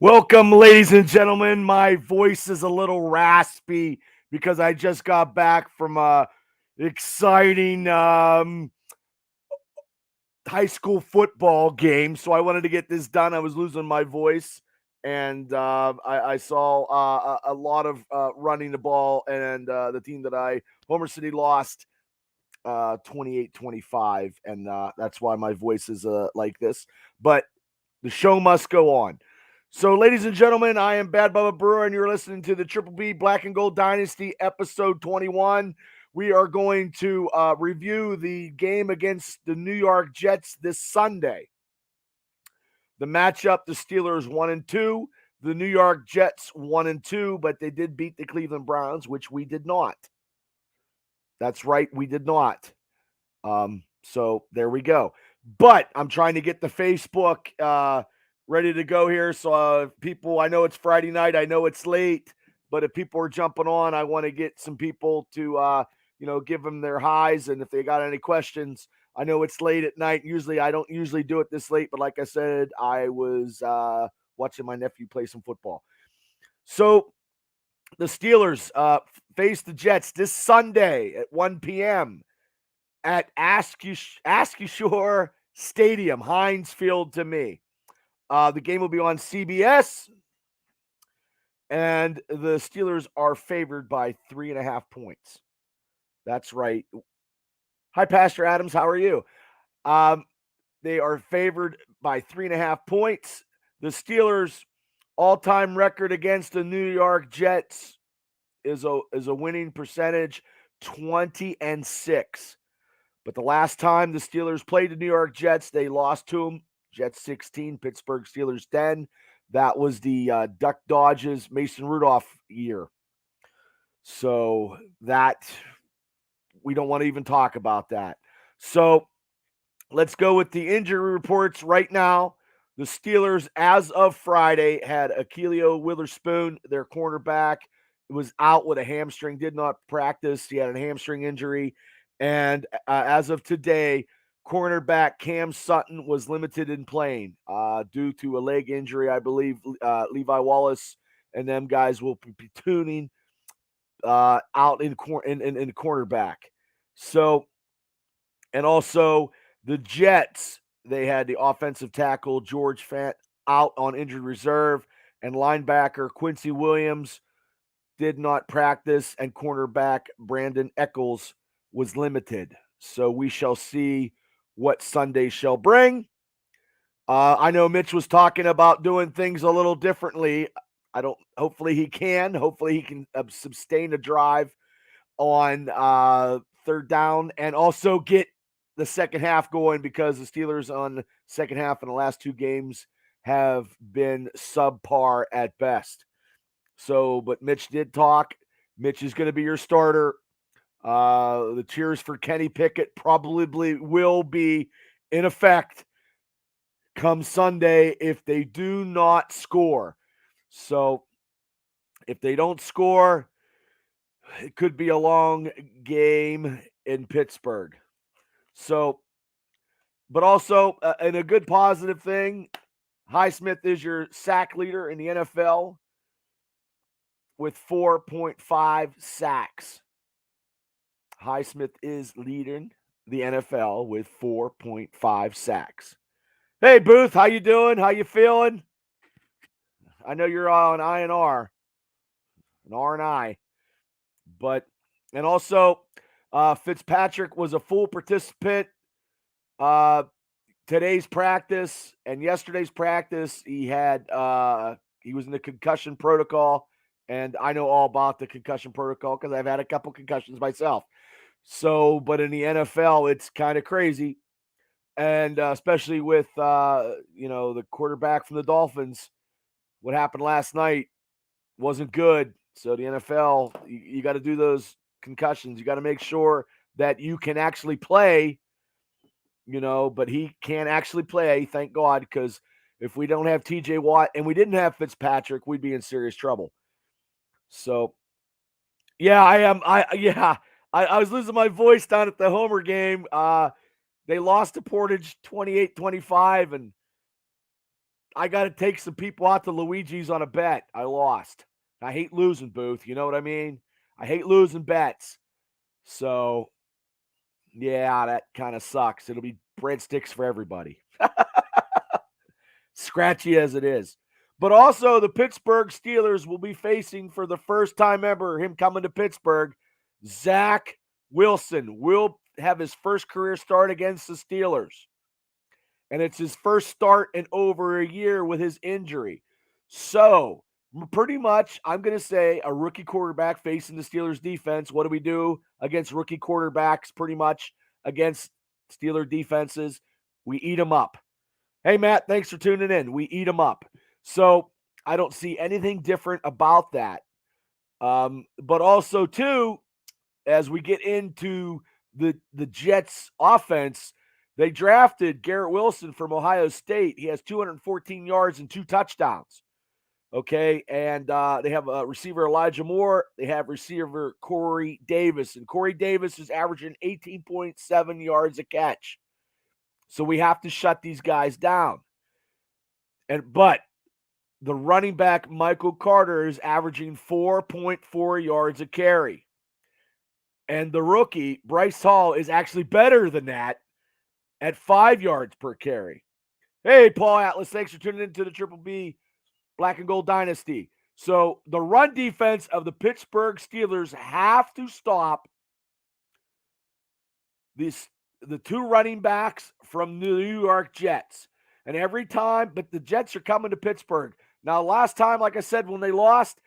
Welcome, ladies and gentlemen. My voice is a little raspy because I just got back from a exciting high school football game. So I wanted to get this done. I was losing my voice, and I saw a lot of running the ball, and the team that Homer City, lost 28-25, and that's why my voice is like this. But the show must go on. So, ladies and gentlemen, I am Bad Bubba Brewer, and you're listening to the Triple B Black and Gold Dynasty, episode 21. We are going to review the game against the New York Jets this Sunday. The matchup: the Steelers 1-2, the New York Jets 1-2, but they did beat the Cleveland Browns, which we did not. That's right, we did not. So there we go. But I'm trying to get the Facebook ready to go here. So people, I know it's Friday night. I know it's late, but if people are jumping on, I want to get some people to, give them their highs. And if they got any questions, I know it's late at night. Usually I don't usually do it this late, but like I said, I was watching my nephew play some football. So the Steelers face the Jets this Sunday at 1 p.m. at Askew Stadium, Heinz Field to me. The game will be on CBS, and the Steelers are favored by 3.5 points. That's right. Hi, Pastor Adams. How are you? They are favored by 3.5 points. The Steelers' all-time record against the New York Jets is a winning percentage, 20-6. But the last time the Steelers played the New York Jets, they lost to them. Jets 16, Pittsburgh Steelers 10. That was the Duck Dodges Mason Rudolph year. So that we don't want to even talk about that. So let's go with the injury reports right now. The Steelers, as of Friday, had Akilio Witherspoon, their cornerback, was out with a hamstring, did not practice. He had a hamstring injury. And as of today, cornerback Cam Sutton was limited in playing due to a leg injury. I believe Levi Wallace and them guys will be tuning out in cornerback. So, and also the Jets, they had the offensive tackle George Fant out on injured reserve, and linebacker Quincy Williams did not practice, and cornerback Brandon Eccles was limited. So we shall see what Sunday shall bring. I know Mitch was talking about doing things a little differently. Hopefully he can. Hopefully he can sustain a drive on third down and also get the second half going, because the Steelers on the second half in the last two games have been subpar at best. So, but Mitch did talk. Mitch is going to be your starter. The cheers for Kenny Pickett probably will be in effect come Sunday if they do not score. So, if they don't score, it could be a long game in Pittsburgh. So, but also, and a good positive thing, Highsmith is your sack leader in the NFL with 4.5 sacks. Highsmith is leading the NFL with 4.5 sacks. Hey, Booth, how you doing? How you feeling? I know you're on INR, an R&I. But, and also, Fitzpatrick was a full participant today's practice and yesterday's practice. He was in the concussion protocol, and I know all about the concussion protocol because I've had a couple concussions myself. So, but in the NFL, it's kind of crazy, and especially with the quarterback from the Dolphins. What happened last night wasn't good. So the NFL, you got to do those concussions. You got to make sure that you can actually play. But he can't actually play, thank God, because if we don't have TJ Watt and we didn't have Fitzpatrick, we'd be in serious trouble. So, yeah, I am. I was losing my voice down at the Homer game. They lost to Portage 28-25, and I got to take some people out to Luigi's on a bet. I lost. I hate losing, Booth. You know what I mean? I hate losing bets. So, yeah, that kind of sucks. It'll be breadsticks for everybody. Scratchy as it is. But also, the Pittsburgh Steelers will be facing, for the first time ever, him coming to Pittsburgh, Zach Wilson will have his first career start against the Steelers. And it's his first start in over a year with his injury. So, pretty much, I'm going to say a rookie quarterback facing the Steelers defense. What do we do against rookie quarterbacks pretty much against Steeler defenses? We eat them up. Hey, Matt, thanks for tuning in. We eat them up. So, I don't see anything different about that. But also, too, as we get into the Jets offense, they drafted Garrett Wilson from Ohio State. He has 214 yards and 2 touchdowns. Okay, and they have receiver Elijah Moore. They have receiver Corey Davis, and Corey Davis is averaging 18.7 yards a catch. So we have to shut these guys down. But the running back Michael Carter is averaging 4.4 yards a carry. And the rookie, Bryce Hall, is actually better than that at 5 yards per carry. Hey, Paul Atlas, thanks for tuning into the Triple B Black and Gold Dynasty. So the run defense of the Pittsburgh Steelers have to stop the 2 running backs from the New York Jets. And every time, but the Jets are coming to Pittsburgh. Now, last time, like I said, when they lost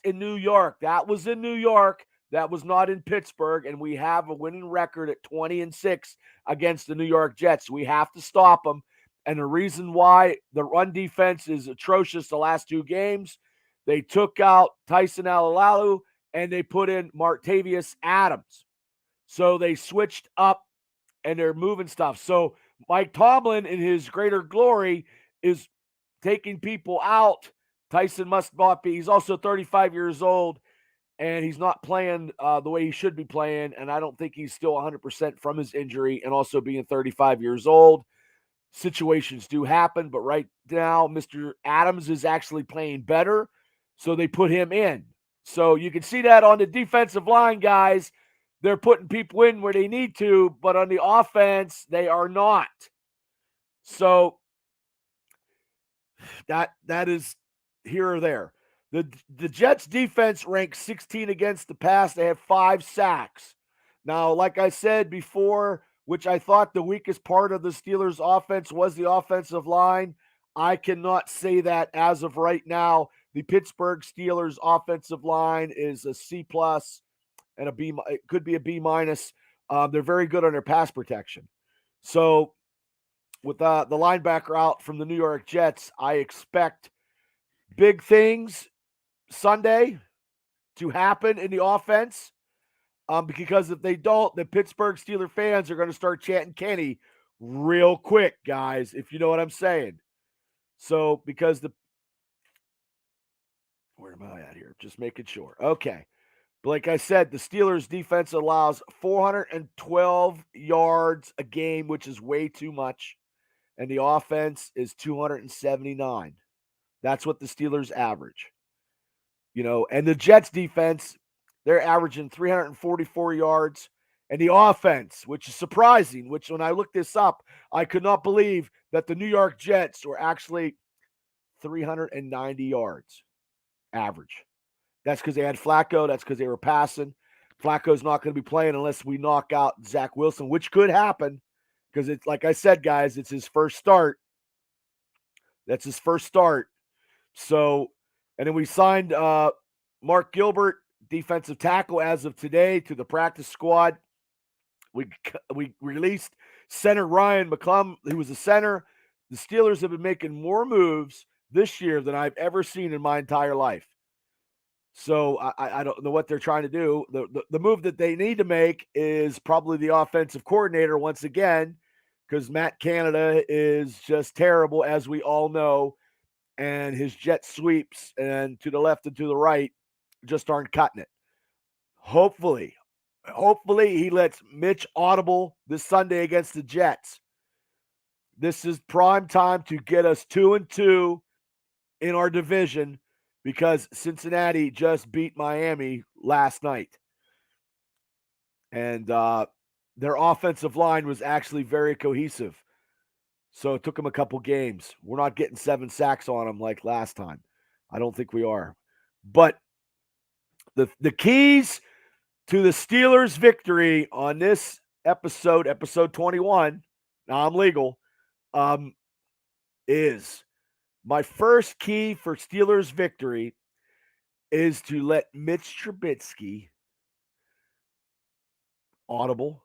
in New York. That was in New York. That was not in Pittsburgh. And we have a winning record at 20-6 against the New York Jets. We have to stop them. And the reason why the run defense is atrocious the last 2 games, they took out Tyson Alalalu and they put in Martavius Adams. So they switched up and they're moving stuff. So Mike Tomlin, in his greater glory, is taking people out. Tyson must not be. He's also 35 years old, and he's not playing the way he should be playing. And I don't think he's still 100% from his injury, and also being 35 years old. Situations do happen, but right now, Mr. Adams is actually playing better, so they put him in. So you can see that on the defensive line, guys. They're putting people in where they need to, but on the offense, they are not. So that is here or there. The Jets defense ranks 16 against the pass. They have 5 sacks. Now, like I said before, which I thought the weakest part of the Steelers offense was the offensive line, I cannot say that as of right now. The Pittsburgh Steelers offensive line is a C+ and a B. It could be a B-. They're very good on their pass protection. So with the linebacker out from the New York Jets, I expect big things Sunday to happen in the offense. Because if they don't, the Pittsburgh Steelers fans are going to start chanting Kenny real quick, guys, if you know what I'm saying. So because where am I at here? Just making sure. Okay. But like I said, the Steelers defense allows 412 yards a game, which is way too much. And the offense is 279. That's what the Steelers average. And the Jets defense, they're averaging 344 yards. And the offense, which is surprising, which when I looked this up, I could not believe that the New York Jets were actually 390 yards average. That's because they had Flacco. That's because they were passing. Flacco's not going to be playing unless we knock out Zach Wilson, which could happen because it's like I said, guys, it's his first start. That's his first start. So, and then we signed Mark Gilbert, defensive tackle, as of today to the practice squad. We released center Ryan McClum, who was a center. The Steelers have been making more moves this year than I've ever seen in my entire life. So I don't know what they're trying to do. The move that they need to make is probably the offensive coordinator once again, because Matt Canada is just terrible, as we all know, and his jet sweeps and to the left and to the right just aren't cutting it. Hopefully he lets Mitch audible this Sunday against the Jets. This is prime time to get us 2-2 in our division because Cincinnati just beat Miami last night. And their offensive line was actually very cohesive. So it took them a couple games. We're not getting 7 sacks on them like last time. I don't think we are. But the keys to the Steelers' victory on this episode 21, now I'm legal, is my first key for Steelers' victory is to let Mitch Trubisky audible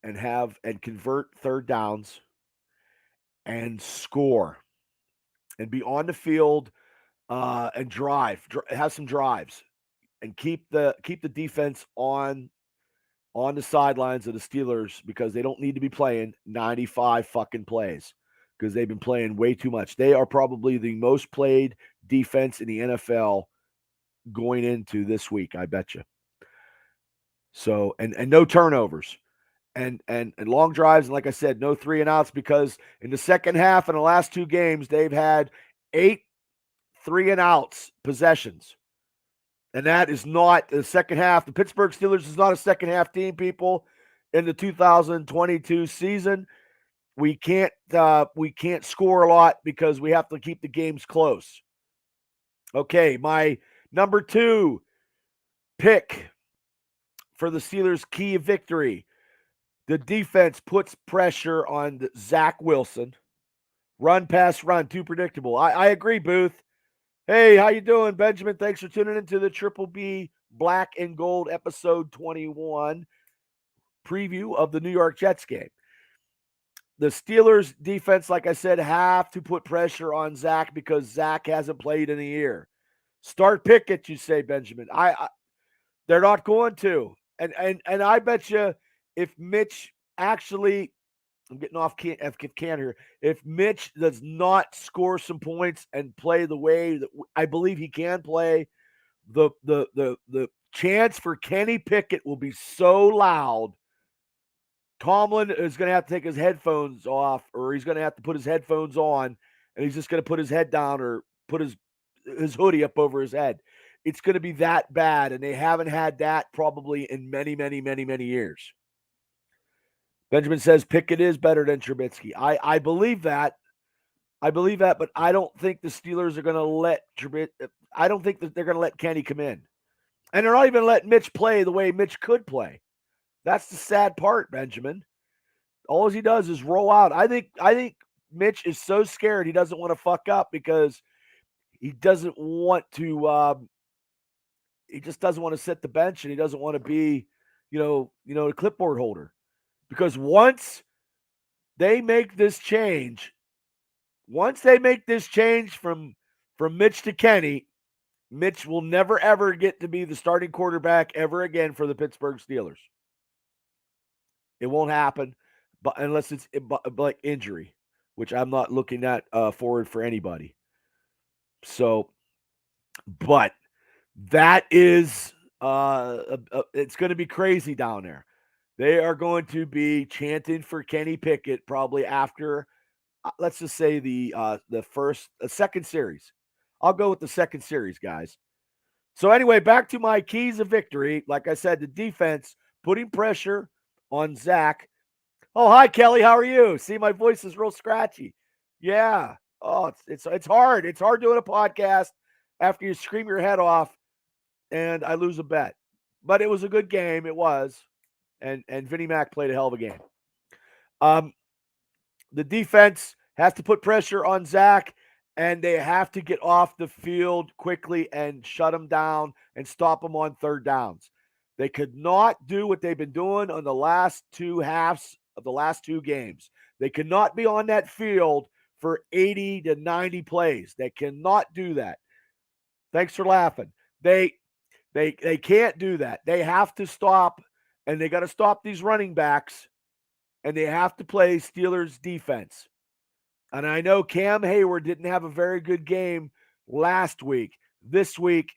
and convert third downs and score and be on the field and have some drives and keep the defense on the sidelines of the Steelers because they don't need to be playing 95 fucking plays because they've been playing way too much. They are probably the most played defense in the NFL going into this week, I bet you. So, and no turnovers. And long drives, and like I said, no 3-and-outs because in the second half in the last 2 games, they've had 8 3-and-outs possessions. And that is not the second half. The Pittsburgh Steelers is not a second half team, people. In the 2022 season, we can't score a lot because we have to keep the games close. Okay, my number 2 pick for the Steelers' key victory. The defense puts pressure on Zach Wilson. Run, pass, run, too predictable. I agree, Booth. Hey, how you doing, Benjamin? Thanks for tuning into the Triple B Black and Gold episode 21 preview of the New York Jets game. The Steelers defense, like I said, have to put pressure on Zach because Zach hasn't played in a year. Start Pickett, you say, Benjamin. They're not going to. And I bet you if Mitch actually, I'm getting off can here. If Mitch does not score some points and play the way that I believe he can play, the chance for Kenny Pickett will be so loud. Tomlin is going to have to take his headphones off, or he's going to have to put his headphones on, and he's just going to put his head down or put his hoodie up over his head. It's going to be that bad, and they haven't had that probably in many, many, many, many years. Benjamin says Pickett is better than Trubisky. I believe that. But I don't think the Steelers are going to let I don't think that they're going to let Kenny come in. And they're not even letting Mitch play the way Mitch could play. That's the sad part, Benjamin. All he does is roll out. I think Mitch is so scared he doesn't want to fuck up because he doesn't want to he just doesn't want to sit the bench and he doesn't want to be, a clipboard holder. Because once they make this change from Mitch to Kenny, Mitch will never, ever get to be the starting quarterback ever again for the Pittsburgh Steelers. It won't happen, but unless it's like injury, which I'm not looking at forward for anybody. So, but that is it's going to be crazy down there. They are going to be chanting for Kenny Pickett probably after, let's just say the second series. I'll go with the second series, guys. So anyway, back to my keys of victory. Like I said, the defense putting pressure on Zach. Oh, hi, Kelly. How are you? See, my voice is real scratchy. Yeah. Oh, it's hard. It's hard doing a podcast after you scream your head off and I lose a bet. But it was a good game. It was. And Vinnie Mac played a hell of a game. The defense has to put pressure on Zach, and they have to get off the field quickly and shut him down and stop him on third downs. They could not do what they've been doing on the last 2 halves of the last 2 games. They cannot be on that field for 80 to 90 plays. They cannot do that. Thanks for laughing. They can't do that. They have to stop, and they got to stop these running backs, and they have to play Steelers defense. And I know Cam Hayward didn't have a very good game last week. This week,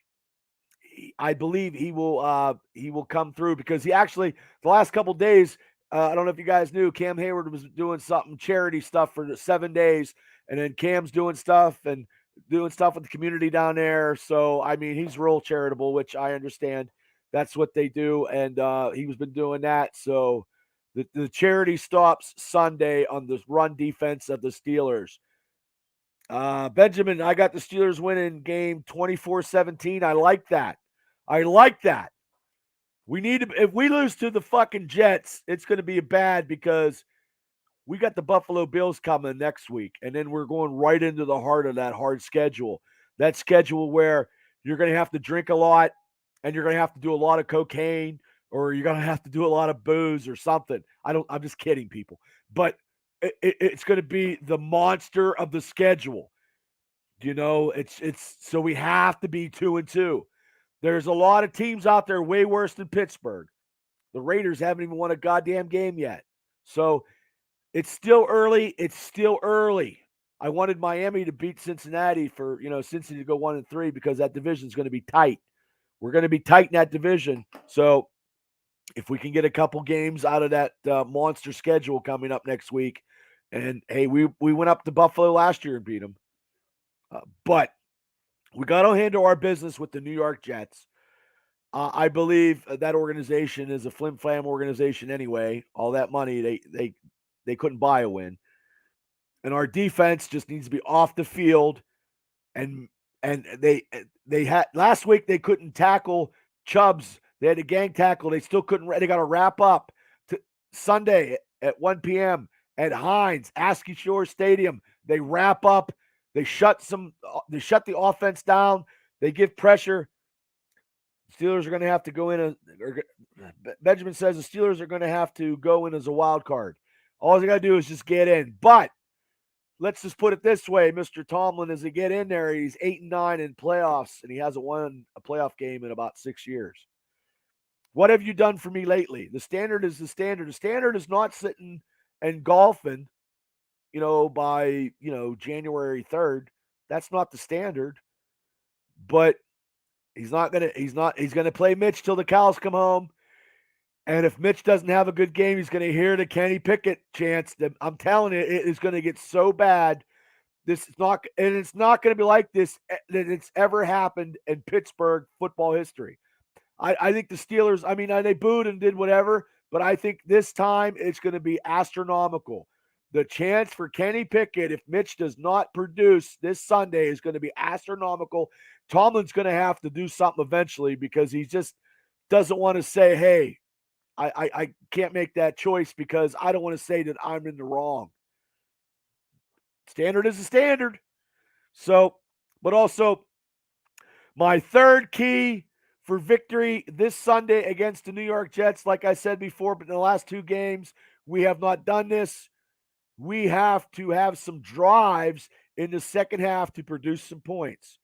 I believe he will come through because he actually, the last couple of days, I don't know if you guys knew, Cam Hayward was doing something charity stuff for the 7 days, and then Cam's doing stuff with the community down there. So I mean, he's real charitable, which I understand. That's what they do, and he's been doing that. So the charity stops Sunday on the run defense of the Steelers. Benjamin, I got the Steelers winning game 24-17. I like that. I like that. We need to, if we lose to the fucking Jets, it's going to be bad because we got the Buffalo Bills coming next week. And then we're going right into the heart of that hard schedule. That schedule where you're going to have to drink a lot and you're going to have to do a lot of cocaine or you're going to have to do a lot of booze or something. I'm just kidding, people. But it's going to be the monster of the schedule. You know, it's so we have to be 2-2. There's a lot of teams out there way worse than Pittsburgh. The Raiders haven't even won a goddamn game yet. So it's still early. It's still early. I wanted Miami to beat Cincinnati for, Cincinnati to go 1-3 because that division is going to be tight. We're going to be tight in that division. So if we can get a couple games out of that monster schedule coming up next week, and hey, we went up to Buffalo last year and beat them. But we got to handle our business with the New York Jets. I believe that organization is a flim flam organization anyway. All that money, they couldn't buy a win, and our defense just needs to be off the field. And they had last week they couldn't tackle Chubbs. They had a gang tackle. They still couldn't. They got to wrap up to Sunday at 1 p.m. at Heinz Askew Shore Stadium. They wrap up. They shut the offense down. They give pressure. Steelers are going to have to go in. Benjamin says the Steelers are going to have to go in as a wild card. All they got to do is just get in. But let's just put it this way: Mr. Tomlin, as they get in there, he's 8-9 in playoffs, and he hasn't won a playoff game in about 6 years. What have you done for me lately? The standard is the standard. The standard is not sitting and golfing, by January 3rd. That's not the standard. But he's gonna play Mitch till the cows come home. And if Mitch doesn't have a good game, he's gonna hear the Kenny Pickett chants. I'm telling you, it is gonna get so bad. It's not gonna be like this that it's ever happened in Pittsburgh football history. I think the Steelers, they booed and did whatever, but I think this time it's going to be astronomical. The chance for Kenny Pickett, if Mitch does not produce this Sunday, is going to be astronomical. Tomlin's going to have to do something eventually because he just doesn't want to say, hey, I can't make that choice because I don't want to say that I'm in the wrong. Standard is a standard. So, but also my third key for victory this Sunday against the New York Jets, like I said before, but in the last two games, we have not done this. We have to have some drives in the second half to produce some points.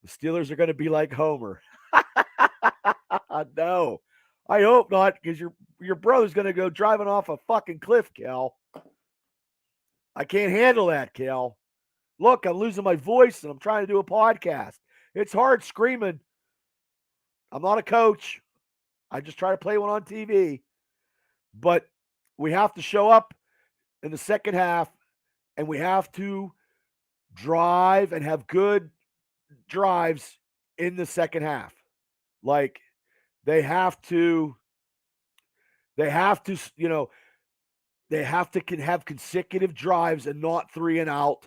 The Steelers are going to be like Homer. No, I hope not, because your brother's going to go driving off a fucking cliff, Cal. I can't handle that, Cal. Look, I'm losing my voice, and I'm trying to do a podcast. It's hard screaming. I'm not a coach. I just try to play one on TV. But we have to show up in the second half, and we have to drive and have good drives in the second half. Like they have to have consecutive drives and not 3 and out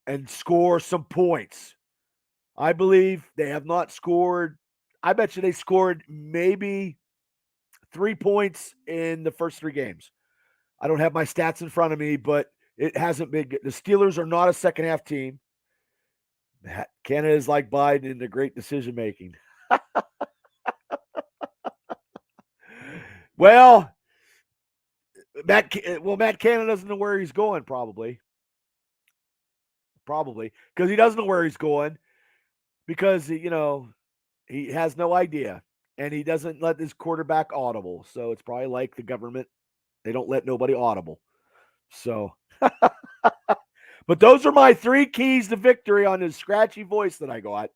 and score some points. I believe they have not scored. I bet you they scored maybe 3 points in the first 3 games. I don't have my stats in front of me, but it hasn't been good. The Steelers are not a second half team. Canada is like Biden in the great decision making. Well, Matt Canada doesn't know where he's going, probably, because he doesn't know where he's going because he has no idea, and he doesn't let his quarterback audible. So it's probably like the government; they don't let nobody audible. So, but those are my 3 keys to victory on his scratchy voice that I got,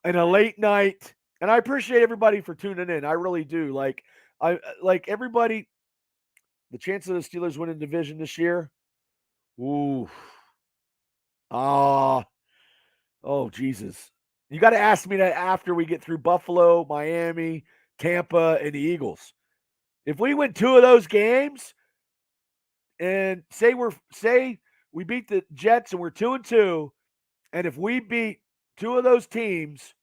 and a late night. And I appreciate everybody for tuning in. I really do. Like everybody. the chance of the Steelers winning division this year. Ooh. Ah. Oh, Jesus. You got to ask me that after we get through Buffalo, Miami, Tampa, and the Eagles. If we win 2 of those games and say we beat the Jets and we're 2-2, and if we beat 2 of those teams,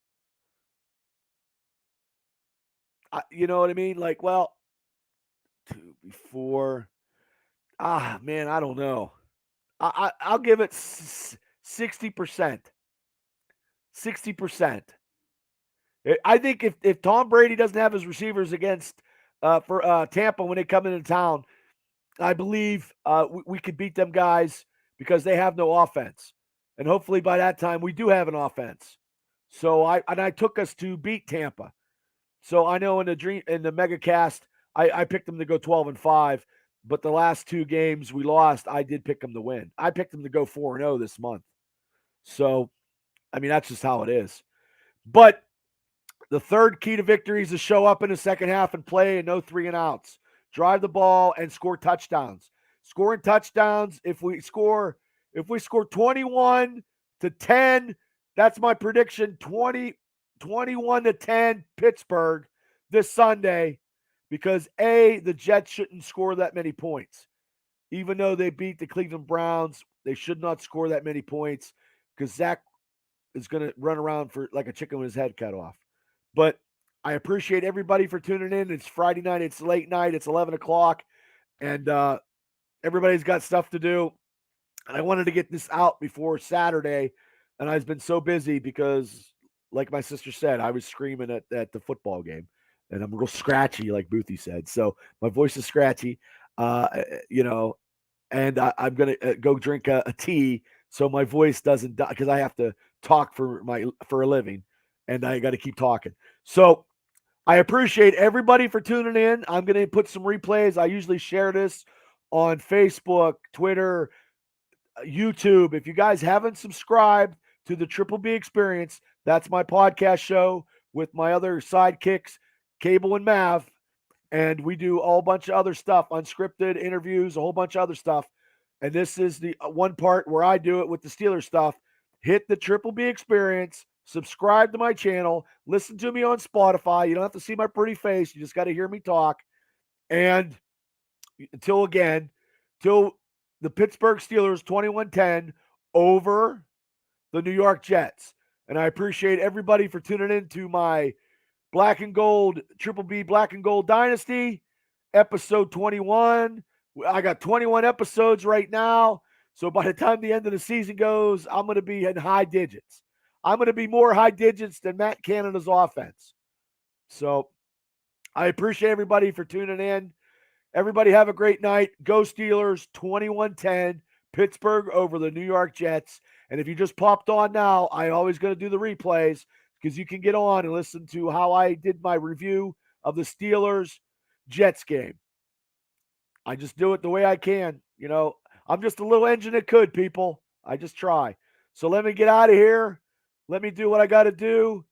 you know what I mean? Like, well, 2 before. Man, I don't know. I'll give it 60%. 60%. I think if Tom Brady doesn't have his receivers against for Tampa when they come into town, I believe we could beat them guys because they have no offense, and hopefully by that time we do have an offense. So I took us to beat Tampa. So I know in the mega cast I picked them to go 12-5, but the last 2 games we lost, I did pick them to win. I picked them to go 4-0 this month. So I mean that's just how it is. But the third key to victory is to show up in the second half and play and no 3-and-outs. Drive the ball and score touchdowns. Scoring touchdowns, if we score 21-10, that's my prediction, 21-10 Pittsburgh this Sunday, because the Jets shouldn't score that many points. Even though they beat the Cleveland Browns, they should not score that many points because Zach is going to run around for like a chicken with his head cut off. But I appreciate everybody for tuning in. It's Friday night. It's late night. It's 11 o'clock. And everybody's got stuff to do. And I wanted to get this out before Saturday. And I've been so busy because, like my sister said, I was screaming at the football game. And I'm real scratchy, like Boothie said. So my voice is scratchy, and I'm going to go drink a tea so my voice doesn't die because I have to talk for a living. And I got to keep talking. So I appreciate everybody for tuning in. I'm going to put some replays. I usually share this on Facebook, Twitter, YouTube. If you guys haven't subscribed to the Triple B Experience, that's my podcast show with my other sidekicks, Cable and Mav. And we do a whole bunch of other stuff, unscripted interviews, a whole bunch of other stuff. And this is the one part where I do it with the Steelers stuff. Hit the Triple B Experience. Subscribe to my channel. Listen to me on Spotify. You don't have to see my pretty face. You just got to hear me talk. And until the Pittsburgh Steelers 21-10 over the New York Jets. And I appreciate everybody for tuning in to my Black and Gold, Triple B Black and Gold Dynasty, episode 21. I got 21 episodes right now. So by the time the end of the season goes, I'm going to be in high digits. I'm going to be more high digits than Matt Canada's offense. So I appreciate everybody for tuning in. Everybody have a great night. Go Steelers, 21-10, Pittsburgh over the New York Jets. And if you just popped on now, I always going to do the replays because you can get on and listen to how I did my review of the Steelers-Jets game. I just do it the way I can. I'm just a little engine that could, people. I just try. So let me get out of here. Let me do what I got to do.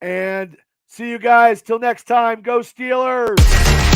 And see you guys till next time. Go Steelers!